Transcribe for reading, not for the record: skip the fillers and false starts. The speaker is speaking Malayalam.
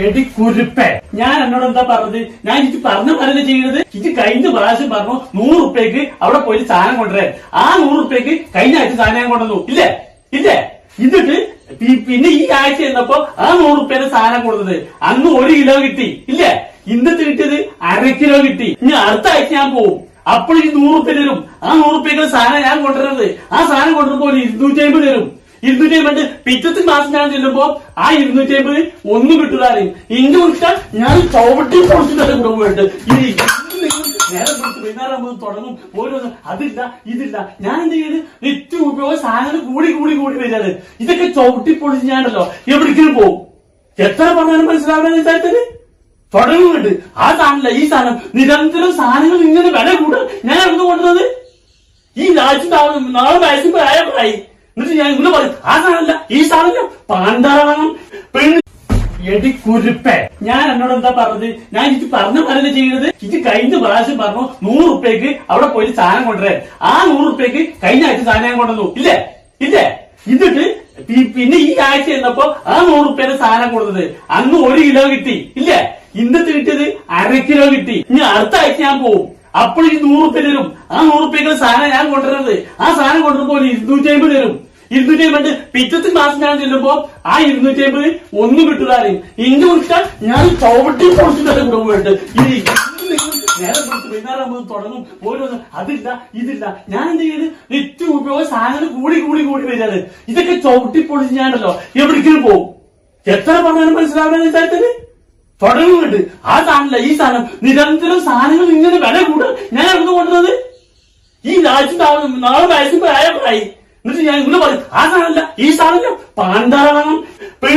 എടി കുരുപ്പേ, ഞാൻ എന്നോട് എന്താ പറഞ്ഞത്? ഞാൻ എനിക്ക് പറഞ്ഞ പോലെ ചെയ്യുന്നത്. ഇത് കഴിഞ്ഞ പ്രാവശ്യം പറഞ്ഞു 100 റുപ്യക്ക് അവിടെ പോയി സാധനം കൊണ്ടുവരാൻ. ആ 100 റുപ്യക്ക് കഴിഞ്ഞ ആഴ്ച സാധനം ഞാൻ കൊണ്ടുവന്നു. ഇല്ലേ ഇല്ലേ? എന്നിട്ട് പിന്നെ ഈ ആഴ്ച ചെന്നപ്പോ ആ 100 റുപ്യയുടെ സാധനം കൊടുത്തത് അന്ന് 1 കിലോ കിട്ടി. ഇല്ലേ? ഇന്നത്തെ കിട്ടിയത് 1/2 കിലോ കിട്ടി. ഇനി അടുത്ത ആഴ്ച ഞാൻ പോവും. അപ്പോൾ ഈ 100 റുപ്യ തരും. ആ 100 റുപ്യക്കുള്ള സാധനം ഞാൻ കൊണ്ടുവരുന്നത്. ആ സാധനം കൊണ്ടുവരുമ്പോൾ 250 തരും. 250 പിറ്റത്തെ മാസം ഞാൻ ചെല്ലുമ്പോ ആ 250 ഒന്നും കിട്ടുകാരെ ഇന്ന് വിട്ടാൽ ഞാൻ ചവിട്ടി പൊളിച്ചിട്ട് പോയിട്ട് നേരം വൈകുന്നേരം തുടങ്ങും. ഓരോന്ന് അതില്ല ഇതില്ല. ഞാൻ എന്ത് ചെയ്ത് നിത്യ ഉപയോഗ സാധനങ്ങൾ കൂടി കൂടി കൂടി വരികയാണ്. ഇതൊക്കെ ചവിട്ടി പൊളിച്ച് ഞാനല്ലോ എവിടേക്കും പോകും. എത്ര പറഞ്ഞാലും മനസ്സിലാവുന്ന വിചാരിച്ചത് തുടങ്ങുന്നുണ്ട്. ആ സാധനമില്ല ഈ സാധനം നിരന്തരം സാധനങ്ങൾ ഇങ്ങനെ വില കൂടുക. ഞാൻ എവിടെ കൊണ്ടുവന്നത് ഈ രാജ്യം നാളെ വയസ്സുമ്പോ ആയപ്പോഴായി. എന്നിട്ട് ഞാൻ ഇങ്ങനെ പറയും ആ സാധനമല്ല ഈ സാധനം പാണ്ടാറണം പെണ്ണ്. എടി കുരുപ്പേ, ഞാൻ എന്നോട് എന്താ പറഞ്ഞത്? ഞാൻ എനിക്ക് പറഞ്ഞ പോലെ ചെയ്യുന്നത്. ഇത് കഴിഞ്ഞ പ്രാവശ്യം പറഞ്ഞു 100 റുപ്യക്ക് അവിടെ പോയി സാധനം കൊണ്ടുവരാൻ. ആ 100 റുപ്യക്ക് കഴിഞ്ഞ ആഴ്ച സാധനം ഞാൻ കൊണ്ടുവന്നു. ഇല്ലേ ഇല്ലേ? എന്നിട്ട് പിന്നെ ഈ ആഴ്ച ചെന്നപ്പോ ആ 100 റുപ്യയുടെ സാധനം കൊടുത്തത് അന്ന് 1 കിലോ കിട്ടി. ഇല്ലേ? ഇന്നത്തെ കിട്ടിയത് 1/2 കിലോ കിട്ടി. ഇനി അടുത്ത ആഴ്ച ഞാൻ പോവും. അപ്പോൾ ഈ 100 റുപ്യ തരും. ആ 100 റുപ്യക്കുള്ള സാധനം ഞാൻ കൊണ്ടുവരുന്നത്. ആ സാധനം കൊണ്ടുവരുമ്പോൾ 250 തരും. 250 പിറ്റത്തെ മാസം ഞാൻ ചെല്ലുമ്പോ ആ 250 ഒന്നും കിട്ടുകാരെ ഇന്ന് വിട്ടാൽ ഞാൻ ചവിട്ടി പൊളിച്ചിട്ട് പോയിട്ട് നേരം വൈകുന്നേരം തുടങ്ങും. ഓരോന്ന് അതില്ല ഇതില്ല. ഞാൻ എന്ത് ചെയ്ത് നിത്യ ഉപയോഗ സാധനങ്ങൾ കൂടി കൂടി കൂടി വരികയാണ്. ഇതൊക്കെ ചവിട്ടി പൊളിച്ച് ഞാനല്ലോ എവിടേക്കും പോകും. എത്ര പറഞ്ഞാലും മനസ്സിലാവുന്ന വിചാരിച്ചത് തുടങ്ങുന്നുണ്ട്. ആ സാധനമില്ല ഈ സാധനം നിരന്തരം സാധനങ്ങൾ ഇങ്ങനെ വില കൂടുക. ഞാൻ എവിടെ കൊണ്ടുവന്നത് ഈ രാജ്യം നാളെ വയസ്സുമ്പോ ആയപ്പോഴായി. എന്നിട്ട് ഞാൻ ഇങ്ങനെ പറയും ആ സാധനമല്ല ഈ സാധനം പാണ്ടാറണം പെണ്ണ്.